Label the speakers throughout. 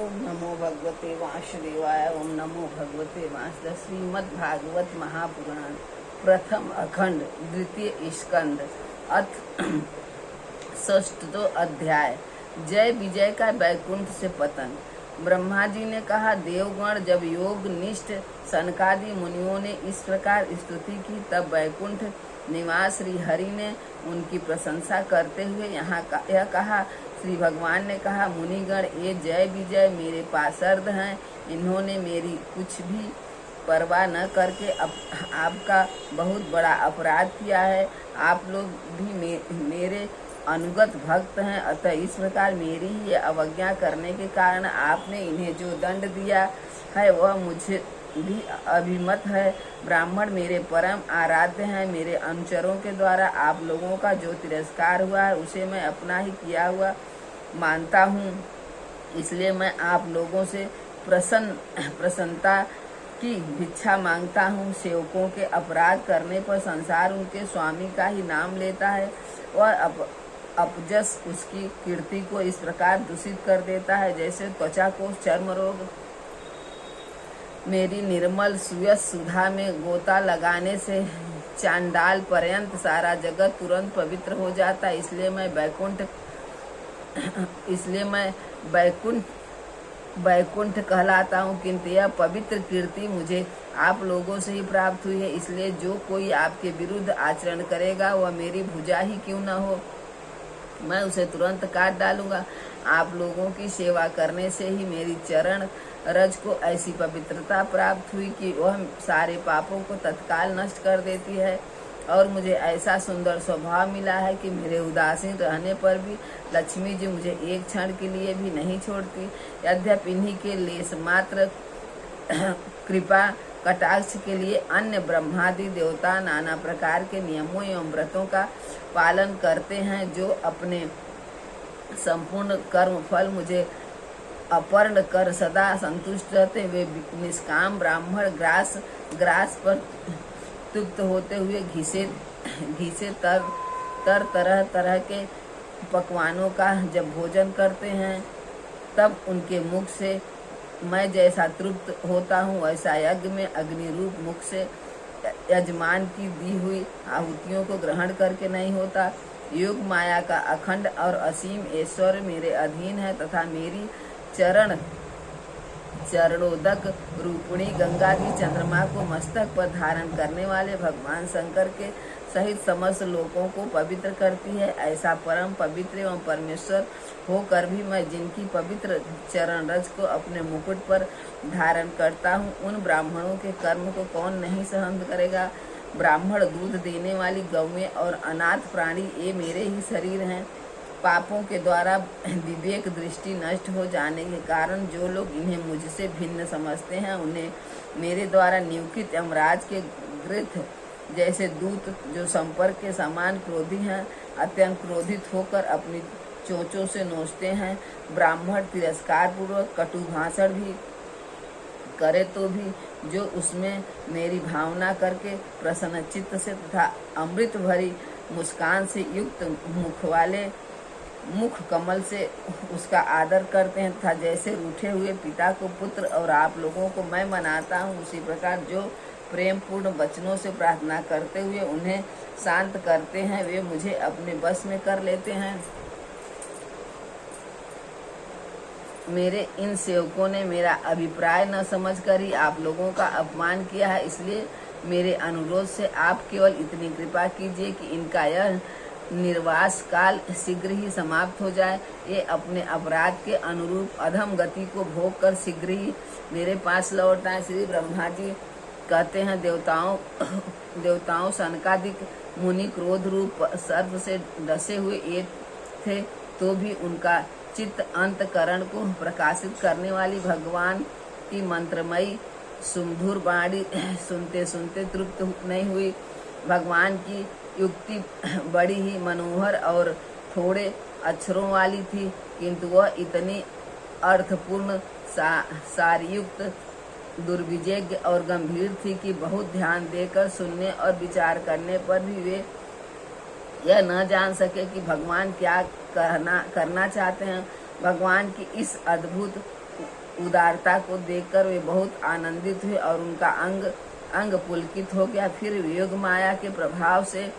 Speaker 1: ओम नमो भगवते वासुदेवाय। ओम नमो भगवते वासुदेवाय। श्रीमद्भागवत महापुराण प्रथम अखंड द्वितीय स्कंद अथ षष्ठो अध्याय। जय विजय का वैकुंठ से पतन। ब्रह्मा जी ने कहा, देवगण जब योग निष्ठ सनकादि मुनियों ने इस प्रकार स्तुति की, तब वैकुंठ निवास श्री हरि ने उनकी प्रशंसा करते हुए यह कहा। श्री भगवान ने कहा, मुनिगण, ये जय विजय मेरे पार्षद हैं। इन्होंने मेरी कुछ भी परवाह न करके आपका बहुत बड़ा अपराध किया है। आप लोग भी मेरे अनुगत भक्त हैं, अतः इस प्रकार मेरी ही अवज्ञा करने के कारण आपने इन्हें जो दंड दिया है वह मुझे भी अभिमत है। ब्राह्मण मेरे परम आराध्य हैं। मेरे अनुचरों के द्वारा आप लोगों का जो तिरस्कार हुआ है उसे मैं अपना ही किया हुआ मानता हूँ। इसलिए मैं आप लोगों से प्रसन्नता की भिक्षा मांगता हूँ। सेवकों के अपराध करने पर संसार उनके स्वामी का ही नाम लेता है। वह अपजस उसकी कीर्ति को इस प्रकार दूषित कर देता है, जैसे त्वचा को चर्म रोग मेरी निर्मल सुयस सुधा में गोता लगाने से चांडाल पर्यंत सारा जगत तुरंत पवित्र हो जाता है। इसलिए मैं वैकुंठ कहलाता हूँ, किंतु यह पवित्र कीर्ति मुझे आप लोगों से ही प्राप्त हुई है। इसलिए जो कोई आपके विरुद्ध आचरण करेगा वह मेरी भुजा ही क्यों न हो, मैं उसे तुरंत काट डालूंगा। आप लोगों की सेवा करने से ही मेरी चरण रज को ऐसी पवित्रता प्राप्त हुई कि वह सारे पापों को तत्काल नष्ट कर देती है। और मुझे ऐसा सुंदर स्वभाव मिला है कि मेरे उदासीन रहने पर भी लक्ष्मी जी मुझे एक क्षण के लिए भी नहीं छोड़ती। यद्यपि इन्हीं के लेस मात्र कृपा कटाक्ष के लिए अन्य ब्रह्मादि देवता नाना प्रकार के नियमों एवं व्रतों का पालन करते हैं, जो अपने संपूर्ण कर्म फल मुझे अपर्ण कर सदा संतुष्ट रहते। वे निष्काम ब्राह्मण ग्रास पर तृप्त होते हुए घिसे तरह के पकवानों का जब भोजन करते हैं, तब उनके मुख से मैं जैसा तृप्त होता हूँ, वैसा यज्ञ में अग्नि रूप मुख से यजमान की दी हुई आहुतियों को ग्रहण करके नहीं होता। योग माया का अखंड और असीम ऐश्वर्य मेरे अधीन है तथा मेरी चरणोदक रूपिणी गंगा की चंद्रमा को मस्तक पर धारण करने वाले भगवान शंकर के सहित समस्त लोगों को पवित्र करती है। ऐसा परम पवित्र एवं परमेश्वर होकर भी मैं जिनकी पवित्र चरण रज को अपने मुकुट पर धारण करता हूँ, उन ब्राह्मणों के कर्म को कौन नहीं सहन करेगा। ब्राह्मण, दूध देने वाली गौएं और अनाथ प्राणी ये मेरे ही शरीर हैं। पापों के द्वारा विवेक दृष्टि नष्ट हो जाने के कारण जो लोग इन्हें मुझसे भिन्न समझते हैं, उन्हें मेरे द्वारा नियुक्त यमराज के गृह जैसे दूत जो संपर्क के समान क्रोधी हैं, अत्यंत क्रोधित होकर अपनी चोंचों से नोचते हैं। ब्राह्मण तिरस्कार पूर्वक कटु भाषण भी करे तो भी जो उसमें मेरी भावना करके प्रसन्नचित्त से तथा अमृत भरी मुस्कान से युक्त मुख कमल से उसका आदर करते हैं, तथा जैसे रूठे हुए पिता को पुत्र और आप लोगों को मैं मनाता हूँ, उसी प्रकार जो प्रेम पूर्ण वचनों से प्रार्थना करते हुए उन्हें शांत करते हैं, वे मुझे अपने बस में कर लेते हैं। मेरे इन सेवकों ने मेरा अभिप्राय न समझकर ही आप लोगों का अपमान किया है। इसलिए मेरे अनुरोध से आप केवल इतनी कृपा कीजिए कि इनका यह निर्वास काल शीघ्र ही समाप्त हो जाए। ये अपने अपराध के अनुरूप अधम गति को भोग कर शीघ्र ही मेरे पास लौट आए। श्री ब्रह्मा जी कहते हैं, देवताओं सनकादिक मुनि क्रोध रूप सर्प से डसे हुए एक थे, तो भी उनका चित्त अंतकरण को प्रकाशित करने वाली भगवान की मंत्रमयी सुमधुर वाणी सुनते सुनते तृप्त नहीं हुई। भगवान की युक्ति बड़ी ही मनोहर और थोड़े अक्षरों वाली थी, किंतु वह इतनी अर्थपूर्ण सारयुक्त दुर्विजेय और गंभीर थी कि बहुत ध्यान देकर सुनने और विचार करने पर भी वे यह न जान सके कि भगवान क्या करना चाहते हैं। भगवान की इस अद्भुत उदारता को देखकर वे बहुत आनंदित हुए और उनका अंग अंग पुलकित हो गया। फिर योग माया के प्रभाव से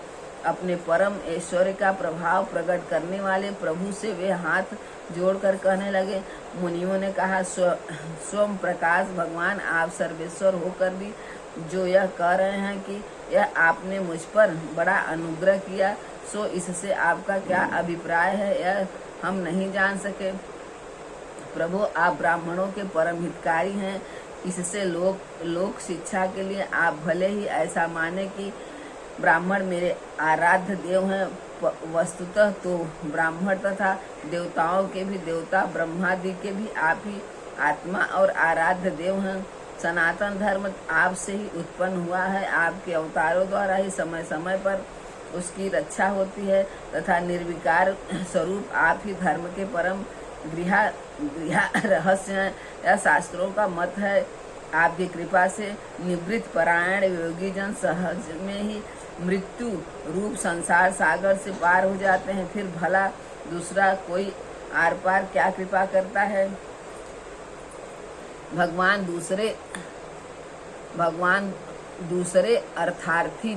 Speaker 1: अपने परम ऐश्वर्य का प्रभाव प्रकट करने वाले प्रभु से वे हाथ जोड़कर कहने लगे, मुनियों ने कहा, स्वयं प्रकाश भगवान, आप सर्वेश्वर होकर भी जो यह कह रहे हैं कि यह आपने मुझ पर बड़ा अनुग्रह किया, सो इससे आपका क्या अभिप्राय है, यह हम नहीं जान सके। प्रभु, आप ब्राह्मणों के परम हितकारी हैं। इससे लोक शिक्षा के लिए आप भले ही ऐसा माने कि ब्राह्मण मेरे आराध्य देव हैं, वस्तुतः तो ब्राह्मण तथा देवताओं के भी देवता ब्रह्मादि के भी आप ही आत्मा और आराध्य देव हैं। सनातन धर्म आपसे ही उत्पन्न हुआ है। आपके अवतारों द्वारा ही समय समय पर उसकी रक्षा होती है तथा निर्विकार स्वरूप आप ही धर्म के परम गृह रहस्य हैं। यह शास्त्रों का मत है। आपकी कृपा से निवृत्त परायण योगी जन सहज में ही मृत्यु रूप संसार सागर से पार हो जाते हैं। फिर भला दूसरा कोई आर पार क्या कृपा करता है। भगवान दूसरे अर्थार्थी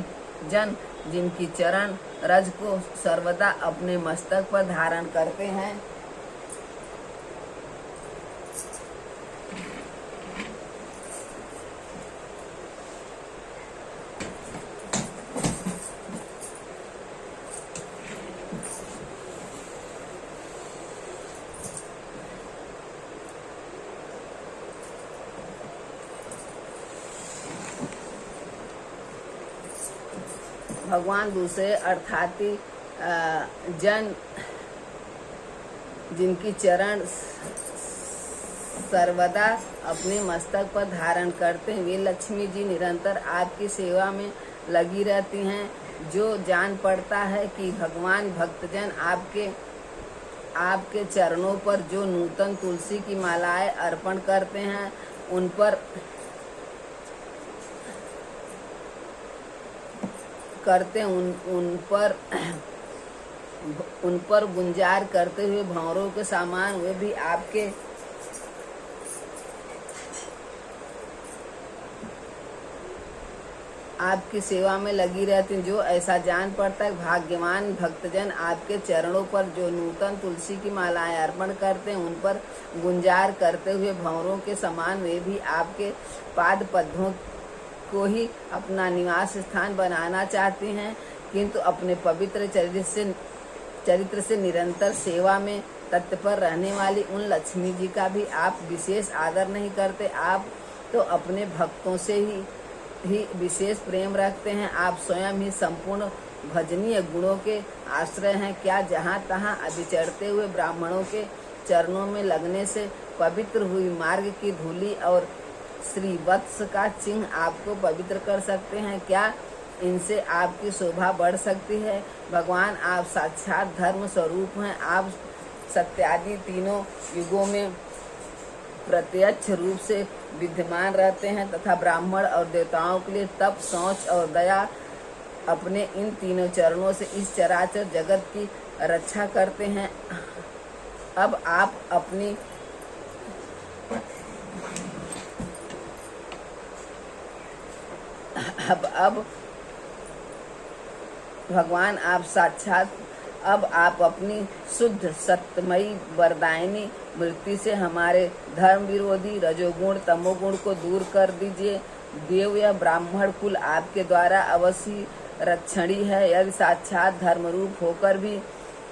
Speaker 1: जन जिनकी चरण रज को सर्वदा अपने मस्तक पर धारण करते हैं, भगवान दूसरे अर्थाती जन जिनकी चरण सर्वदा अपने मस्तक पर धारण करते हैं, वे लक्ष्मी जी निरंतर आपकी सेवा में लगी रहती हैं। जो जान पड़ता है कि भगवान भक्तजन आपके चरणों पर जो नूतन तुलसी की मालाएं अर्पण करते हैं, उन पर गुंजार करते हुए भंवरों के सामान वे भी आपकी सेवा में लगी रहती हैं। जो ऐसा जान पड़ता है भाग्यवान भक्तजन आपके चरणों पर जो नूतन तुलसी की मालाएं अर्पण करते हैं, उन पर गुंजार करते हुए भंवरों के समान वे भी आपके पाद पद्मों को ही अपना निवास स्थान बनाना चाहते हैं, किंतु अपने पवित्र चरित्र से निरंतर सेवा में तत्पर रहने वाली उन लक्ष्मी जी का भी आप विशेष आदर नहीं करते। आप तो अपने भक्तों से ही विशेष प्रेम रखते हैं। आप स्वयं ही संपूर्ण भजनीय गुणों के आश्रय हैं। क्या जहाँ तहाँ विचरते हुए ब्राह्मणों के चरणों में लगने से पवित्र हुई मार्ग की धूलि और श्री वत्स का चिन्ह आपको पवित्र कर सकते हैं? क्या इनसे आपकी शोभा बढ़ सकती है? भगवान, आप साक्षात धर्म स्वरूप हैं। आप सत्यादि तीनों युगों में प्रत्यक्ष रूप से विद्यमान रहते हैं तथा ब्राह्मण और देवताओं के लिए तप, शौच और दया अपने इन तीनों चरणों से इस चराचर जगत की रक्षा करते हैं। अब भगवान, आप अपनी शुद्ध सत्यमयी वरदायिनी वृत्ति से हमारे धर्म विरोधी रजोगुण तमोगुण को दूर कर दीजिए। देव या ब्राह्मण कुल आपके द्वारा अवश्य रक्षणी है। यदि साक्षात धर्म रूप होकर भी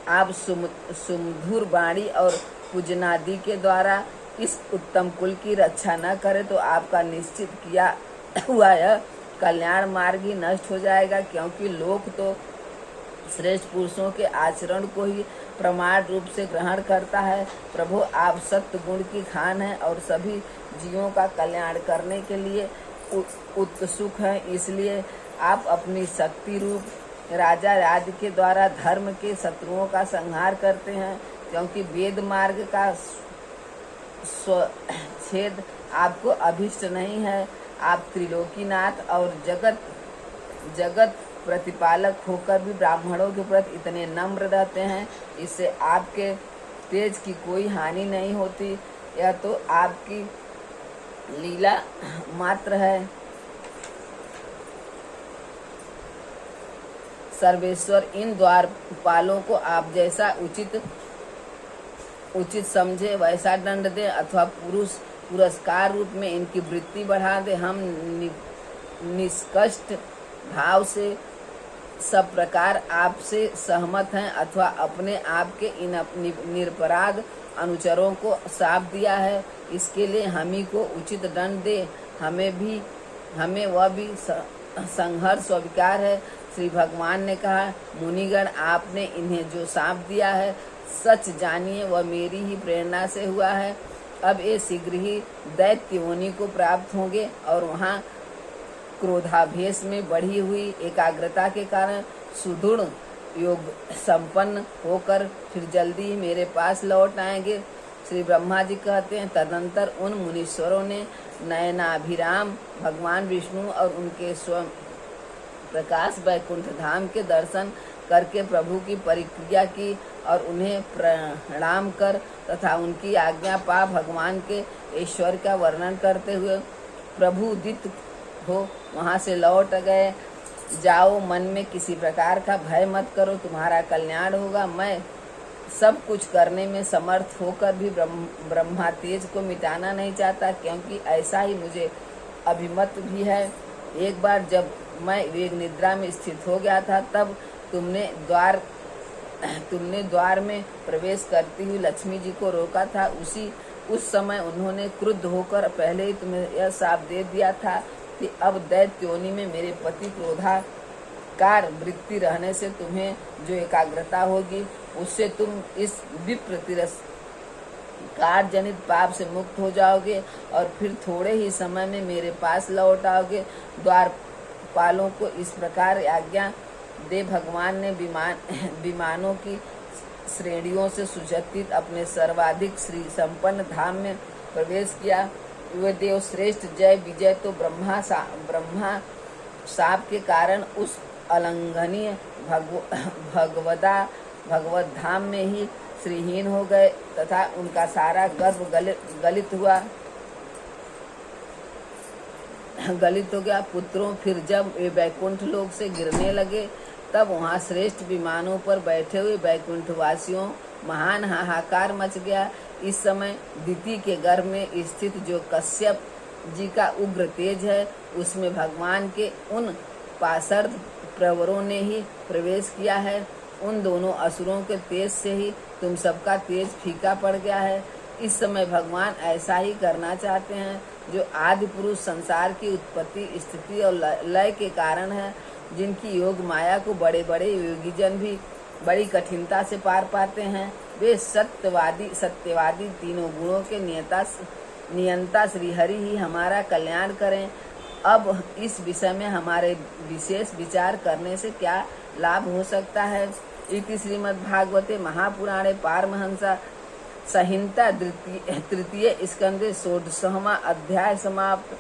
Speaker 1: आप सुमधुर वाणी और पूजनादि के द्वारा इस उत्तम कुल की रक्षा न करें तो आपका निश्चित किया हुआ यह कल्याण मार्ग ही नष्ट हो जाएगा, क्योंकि लोक तो श्रेष्ठ पुरुषों के आचरण को ही प्रमाण रूप से ग्रहण करता है। प्रभु, आप सत्य गुण की खान हैं और सभी जीवों का कल्याण करने के लिए उत्सुक हैं। इसलिए आप अपनी शक्ति रूप राजा राज के द्वारा धर्म के शत्रुओं का संहार करते हैं, क्योंकि वेद मार्ग का स्वच्छेद आपको अभिष्ट नहीं है। आप त्रिलोकीनाथ और जगत प्रतिपालक होकर भी ब्राह्मणों के प्रति इतने नम्र रहते हैं, इससे आपके तेज की कोई हानि नहीं होती। यह तो आपकी लीला मात्र है। सर्वेश्वर, इन द्वारपालों को आप जैसा उचित समझे वैसा दंड दे अथवा पुरस्कार रूप में इनकी वृत्ति बढ़ा दे। हम निष्कष्ट भाव से सब प्रकार आपसे सहमत हैं अथवा अपने आप के इन निरपराध अनुचरों को साफ दिया है, इसके लिए हम ही को उचित दंड दे। हमें वह भी संघर्ष स्वीकार है। श्री भगवान ने कहा, मुनिगण, आपने इन्हें जो साप दिया है सच जानिए वह मेरी ही प्रेरणा से हुआ है। अब ये शीघ्र ही दैत्य योनि को प्राप्त होंगे और वहाँ क्रोधावेश में बढ़ी हुई एकाग्रता के कारण सुदृढ़ योग संपन्न होकर फिर जल्दी ही मेरे पास लौट आएंगे। श्री ब्रह्मा जी कहते हैं, तदंतर उन मुनीश्वरों ने नयनाभिराम भगवान विष्णु और उनके स्वयं प्रकाश वैकुंठ धाम के दर्शन करके प्रभु की परिक्रिया की और उन्हें प्रणाम कर तथा उनकी आज्ञा पा भगवान के ऐश्वर्य का वर्णन करते हुए प्रभु उदित हो वहाँ से लौट गए। जाओ, मन में किसी प्रकार का भय मत करो, तुम्हारा कल्याण होगा। मैं सब कुछ करने में समर्थ होकर भी ब्रह्मा तेज को मिटाना नहीं चाहता, क्योंकि ऐसा ही मुझे अभिमत भी है। एक बार जब मैं वेग निद्रा में स्थित हो गया था, तब तुमने द्वार में प्रवेश करती हुई लक्ष्मी जी को रोका था। उस समय उन्होंने क्रुद्ध होकर पहले ही तुम्हें यह शाप दे दिया था कि अब दैत्य योनि में मेरे पति क्रोधाकार वृत्ति रहने से तुम्हें जो एकाग्रता होगी उससे तुम इस विप्र तिरस्कार जनित पाप से मुक्त हो जाओगे और फिर थोड़े ही समय में मेरे पास लौट आओगे। द्वारपालों को इस प्रकार आज्ञा दे भगवान ने विमानों की श्रेणियों से सुसज्जित अपने सर्वाधिक श्री संपन्न धाम में प्रवेश किया। वे देव श्रेष्ठ जय विजय तो ब्रह्मा शाप के कारण उस अलंघनीय भगवत धाम में ही श्रीहीन हो गए तथा उनका सारा गर्भ गलित हो गया। पुत्रों, फिर जब वे वैकुंठ लोक से गिरने लगे तब वहाँ श्रेष्ठ विमानों पर बैठे हुए वैकुंठवासियों महान हाहाकार मच गया। इस समय दिति के गर्भ में स्थित जो कश्यप जी का उग्र तेज है, उसमें भगवान के उन पाशर्द प्रवरों ने ही प्रवेश किया है। उन दोनों असुरों के तेज से ही तुम सबका तेज फीका पड़ गया है। इस समय भगवान ऐसा ही करना चाहते हैं जो आदि पुरुष संसार की उत्पत्ति, स्थिति और लय के कारण है, जिनकी योग माया को बड़े बड़े योगी जन भी बड़ी कठिनता से पार पाते हैं। वे सत्यवादी तीनों गुणों के नियंता श्री हरि ही हमारा कल्याण करें। अब इस विषय में हमारे विशेष विचार करने से क्या लाभ हो सकता है। इति श्रीमद्भागवते महापुराणे पारमहंसा संहिता तृतीय स्कंदे 16वां अध्याय समाप्त।